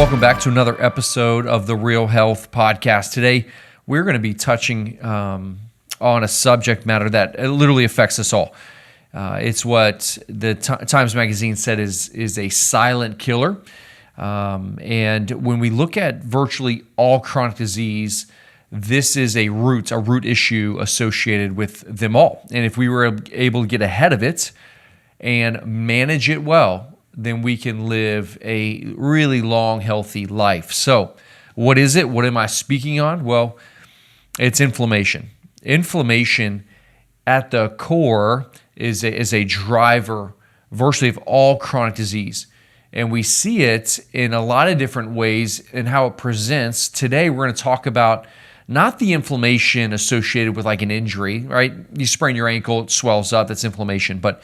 Welcome back to another episode of the Real Health Podcast. Today, we're going to be touching on a subject matter that literally affects us all. It's what the Times Magazine said is a silent killer. And when we look at virtually all chronic disease, this is a root issue associated with them all. And if we were able to get ahead of it and manage it well, then we can live a really long, healthy life. So what is it? What am I speaking on? Well, it's inflammation. Inflammation at the core is a driver virtually of all chronic disease. And we see it in a lot of different ways in how it presents. Today, we're going to talk about not the inflammation associated with like an injury, right? You sprain your ankle, it swells up, that's inflammation. But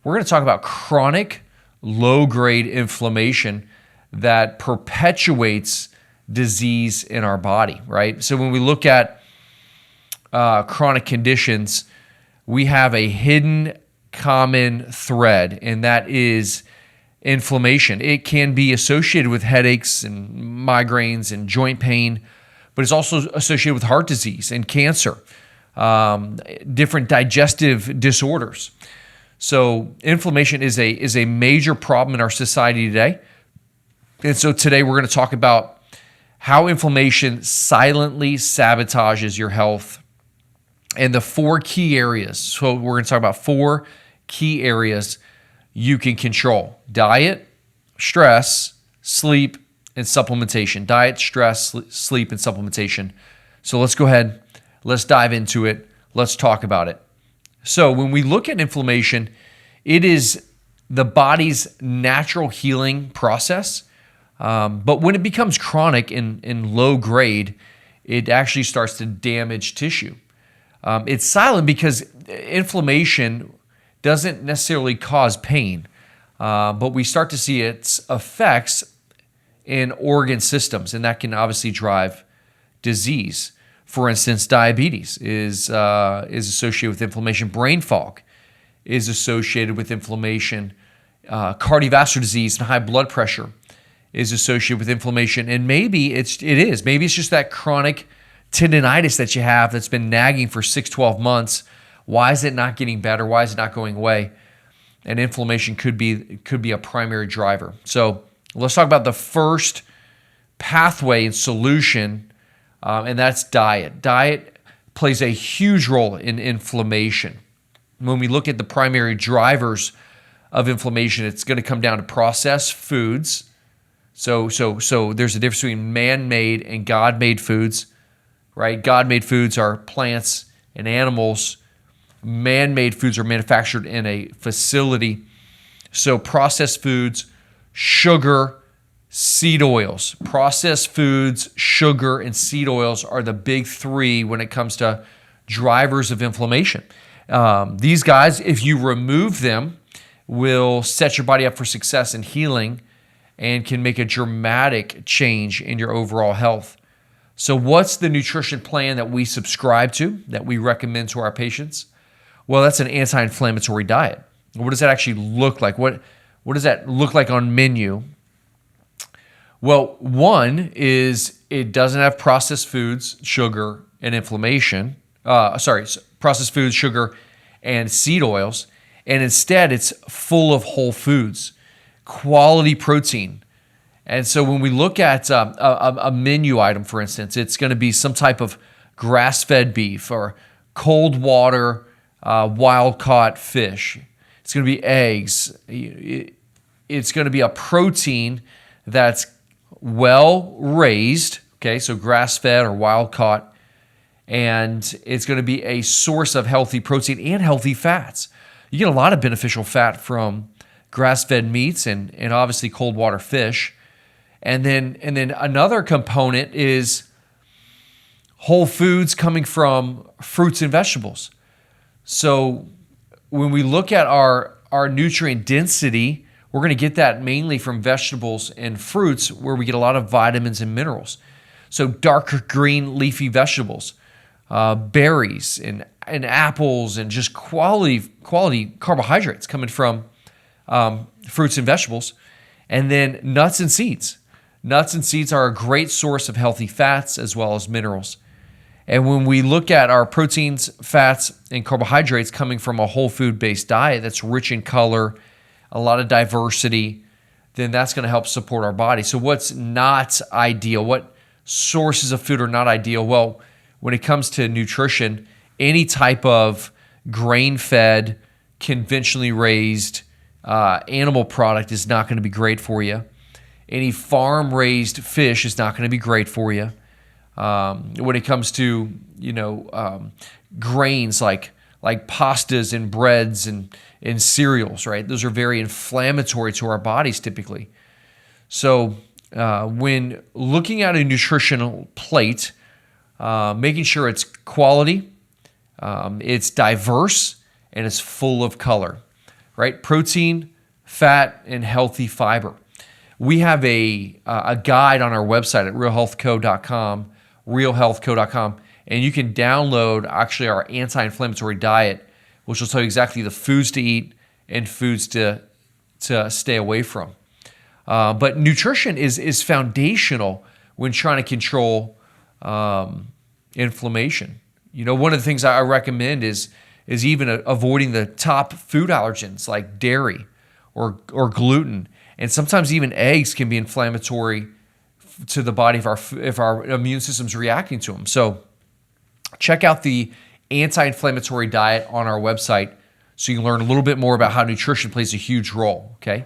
we're going to talk about chronic, low-grade inflammation that perpetuates disease in our body, right? So when we look at chronic conditions, we have a hidden common thread, and that is inflammation. It can be associated with headaches and migraines and joint pain, but it's also associated with heart disease and cancer, different digestive disorders. So inflammation is a major problem in our society today. And so today we're going to talk about how inflammation silently sabotages your health and the 4 key areas. So we're going to talk about 4 key areas you can control: diet, stress, sleep, and supplementation. Diet, stress, sleep, and supplementation. So let's go ahead. Let's dive into it. Let's talk about it. So when we look at inflammation, it is the body's natural healing process. But when it becomes chronic in low grade, it actually starts to damage tissue. It's silent because inflammation doesn't necessarily cause pain, but we start to see its effects in organ systems, and that can obviously drive disease. For instance, diabetes is associated with inflammation. Brain fog is associated with inflammation. Cardiovascular disease and high blood pressure is associated with inflammation. And maybe it's just that chronic tendinitis that you have that's been nagging for 6-12 months. Why is it not getting better? Why is it not going away? And inflammation could be a primary driver. So let's talk about the first pathway and solution, and that's diet. Diet plays a huge role in inflammation. When we look at the primary drivers of inflammation, it's going to come down to processed foods. So there's a difference between man-made and God-made foods, right? God-made foods are plants and animals. Man-made foods are manufactured in a facility. So processed foods, sugar, seed oils. Processed foods, sugar, and seed oils are the big 3 when it comes to drivers of inflammation. These guys, if you remove them, will set your body up for success and healing and can make a dramatic change in your overall health. So what's the nutrition plan that we subscribe to, that we recommend to our patients? Well, that's an anti-inflammatory diet. What does that actually look like? What does that look like on menu? Well, one is it doesn't have processed foods, sugar, and inflammation. Processed foods, sugar, and seed oils. And instead, it's full of whole foods, quality protein. And so when we look at a menu item, for instance, it's going to be some type of grass-fed beef or cold water wild-caught fish. It's going to be eggs. It's going to be a protein that's well raised, okay, so grass-fed or wild-caught, and it's going to be a source of healthy protein and healthy fats. You get a lot of beneficial fat from grass-fed meats and obviously cold water fish. And then another component is whole foods coming from fruits and vegetables. So when we look at our nutrient density, we're going to get that mainly from vegetables and fruits where we get a lot of vitamins and minerals. So darker green leafy vegetables, berries and apples, and just quality carbohydrates coming from fruits and vegetables. And then nuts and seeds. Nuts and seeds are a great source of healthy fats as well as minerals. And when we look at our proteins, fats, and carbohydrates coming from a whole food-based diet that's rich in color, a lot of diversity, then that's going to help support our body. So what's not ideal? What sources of food are not ideal? Well, when it comes to nutrition, any type of grain-fed, conventionally raised animal product is not going to be great for you. Any farm-raised fish is not going to be great for you. When it comes to grains like pastas and breads and cereals, right? Those are very inflammatory to our bodies typically. So when looking at a nutritional plate, making sure it's quality, it's diverse, and it's full of color, right? Protein, fat, and healthy fiber. We have a guide on our website at realhealthco.com, realhealthco.com, and you can download actually our anti-inflammatory diet, which will tell you exactly the foods to eat and foods to stay away from. But nutrition is foundational when trying to control inflammation. One of the things I recommend is even avoiding the top food allergens like dairy or gluten. And sometimes even eggs can be inflammatory to the body if our immune system's reacting to them. So check out the anti-inflammatory diet on our website so you can learn a little bit more about how nutrition plays a huge role, okay?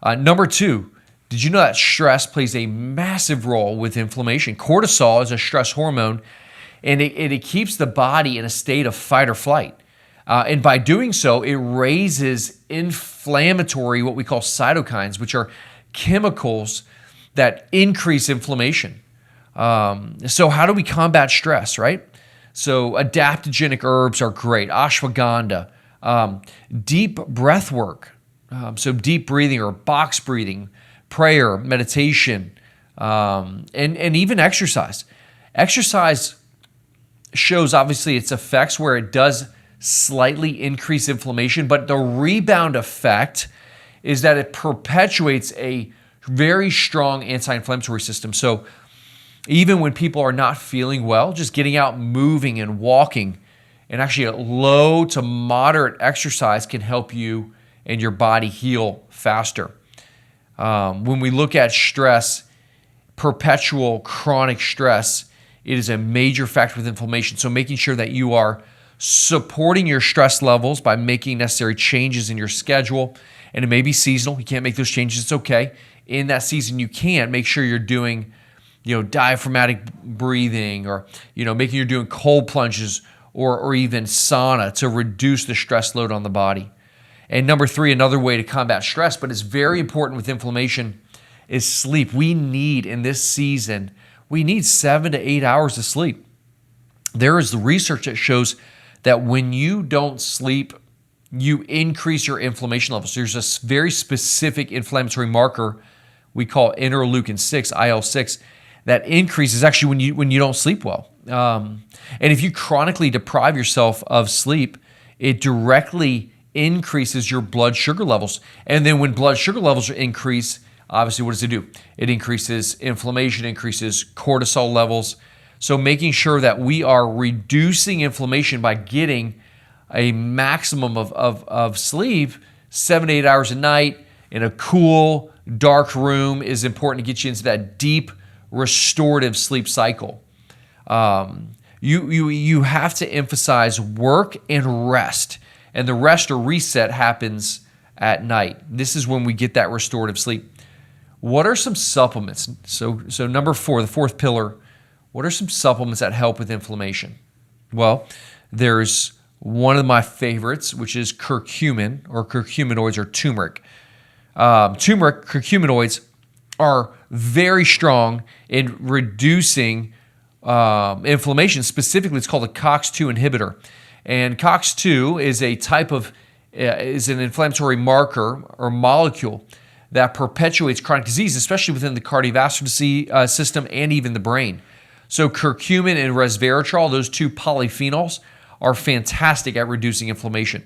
Number 2, did you know that stress plays a massive role with inflammation? Cortisol is a stress hormone, and it keeps the body in a state of fight or flight. And by doing so, it raises inflammatory, what we call cytokines, which are chemicals that increase inflammation. So how do we combat stress, right? So adaptogenic herbs are great. Ashwagandha, deep breath work. So deep breathing or box breathing, prayer, meditation, and even exercise. Exercise shows obviously its effects where it does slightly increase inflammation, but the rebound effect is that it perpetuates a very strong anti-inflammatory system. So even when people are not feeling well, just getting out, moving and walking, and actually a low to moderate exercise can help you and your body heal faster. When we look at stress, perpetual chronic stress, it is a major factor with inflammation. So making sure that you are supporting your stress levels by making necessary changes in your schedule, and it may be seasonal. You can't make those changes, it's okay. In that season, you can make sure you're doing, diaphragmatic breathing, or, making you're doing cold plunges or even sauna to reduce the stress load on the body. And number 3, another way to combat stress, but it's very important with inflammation, is sleep. We need, in this season, 7 to 8 hours of sleep. There is the research that shows that when you don't sleep, you increase your inflammation levels. There's a very specific inflammatory marker we call interleukin-6, IL-6, that increases actually when you don't sleep well. And if you chronically deprive yourself of sleep, it directly increases your blood sugar levels. And then when blood sugar levels increase, obviously what does it do? It increases inflammation, increases cortisol levels. So making sure that we are reducing inflammation by getting a maximum of sleep, 7 to 8 hours a night in a cool, dark room, is important to get you into that deep, restorative sleep cycle. You have to emphasize work and rest, and the rest or reset happens at night. This is when we get that restorative sleep. What are some supplements? So number 4, the 4th pillar, what are some supplements that help with inflammation? Well, there's one of my favorites, which is curcumin or curcuminoids or turmeric. Turmeric, curcuminoids are very strong in reducing inflammation. Specifically, it's called a COX-2 inhibitor. And COX-2 is a type of, is an inflammatory marker or molecule that perpetuates chronic disease, especially within the cardiovascular system and even the brain. So curcumin and resveratrol, those 2 polyphenols, are fantastic at reducing inflammation.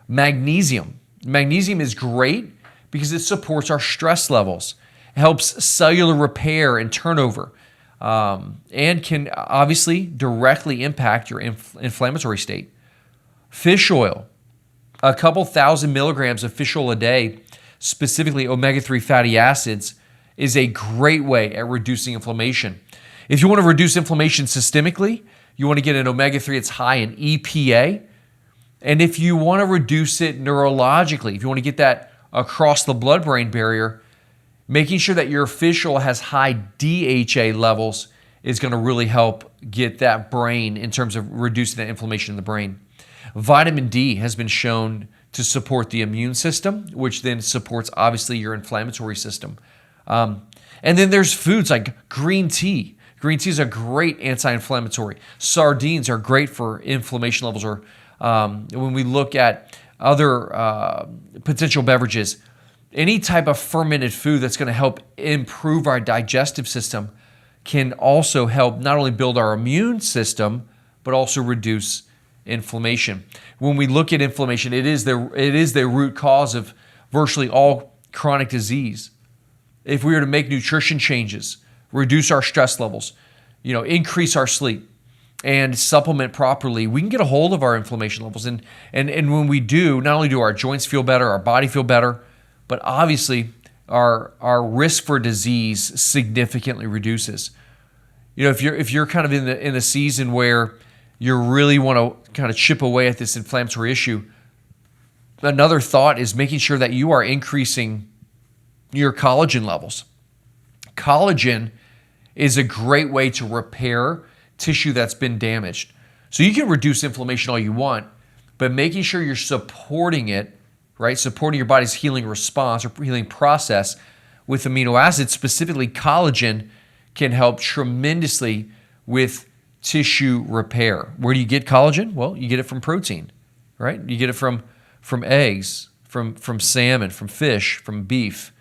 Magnesium. Magnesium is great because it supports our stress levels. helps cellular repair and turnover, and can obviously directly impact your inflammatory state. Fish oil, a couple thousand milligrams of fish oil a day, specifically omega-3 fatty acids, is a great way at reducing inflammation. If you want to reduce inflammation systemically, you want to get an omega-3 that's high in EPA. And if you want to reduce it neurologically, if you want to get that across the blood-brain barrier, making sure that your fish oil has high DHA levels is going to really help get that brain in terms of reducing that inflammation in the brain. Vitamin D has been shown to support the immune system, which then supports obviously your inflammatory system. And then there's foods like green tea. Green tea is a great anti-inflammatory. Sardines are great for inflammation levels. Or when we look at other potential beverages, any type of fermented food that's going to help improve our digestive system can also help not only build our immune system, but also reduce inflammation. When we look at inflammation, it is the root cause of virtually all chronic disease. If we were to make nutrition changes, reduce our stress levels, increase our sleep, and supplement properly, we can get a hold of our inflammation levels. And when we do, not only do our joints feel better, our body feel better, but obviously our risk for disease significantly reduces. If you're kind of in a season where you really want to kind of chip away at this inflammatory issue, another thought is making sure that you are increasing your collagen levels. Collagen is a great way to repair tissue that's been damaged. So you can reduce inflammation all you want, but making sure you're supporting it, right? Supporting your body's healing response or healing process with amino acids, specifically collagen, can help tremendously with tissue repair. Where do you get collagen? Well, you get it from protein, right? You get it from eggs, from salmon, from fish, from beef.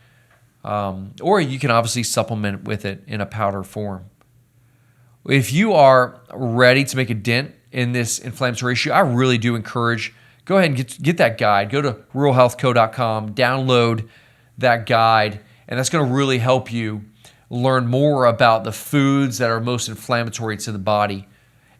Or you can obviously supplement with it in a powder form. If you are ready to make a dent in this inflammatory issue, I really do encourage, go ahead and get that guide. Go to ruralhealthco.com, download that guide, and that's going to really help you learn more about the foods that are most inflammatory to the body.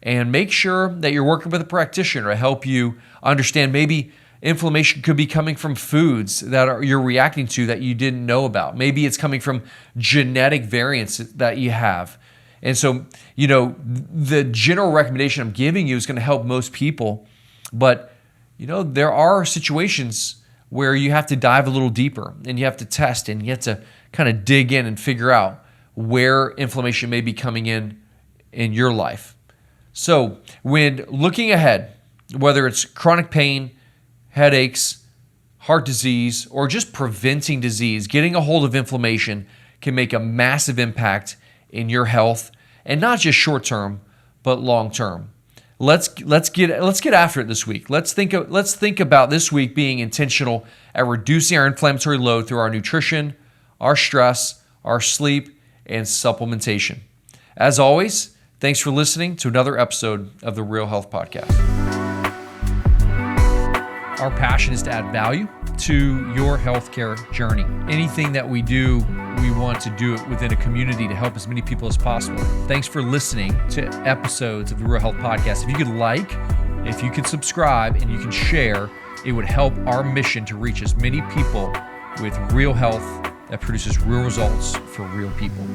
And make sure that you're working with a practitioner to help you understand maybe inflammation could be coming from foods that you're reacting to that you didn't know about. Maybe it's coming from genetic variants that you have. And so, the general recommendation I'm giving you is going to help most people. But, there are situations where you have to dive a little deeper and you have to test and you have to kind of dig in and figure out where inflammation may be coming in your life. So when looking ahead, whether it's chronic pain, headaches, heart disease, or just preventing disease, getting a hold of inflammation can make a massive impact in your health, and not just short term, but long term. Let's get after it this week. Let's think about this week being intentional at reducing our inflammatory load through our nutrition, our stress, our sleep, and supplementation. As always, thanks for listening to another episode of the Real Health Podcast. Our passion is to add value to your healthcare journey. Anything that we do, we want to do it within a community to help as many people as possible. Thanks for listening to episodes of the Real Health Podcast. If you could subscribe, and you can share, it would help our mission to reach as many people with real health that produces real results for real people.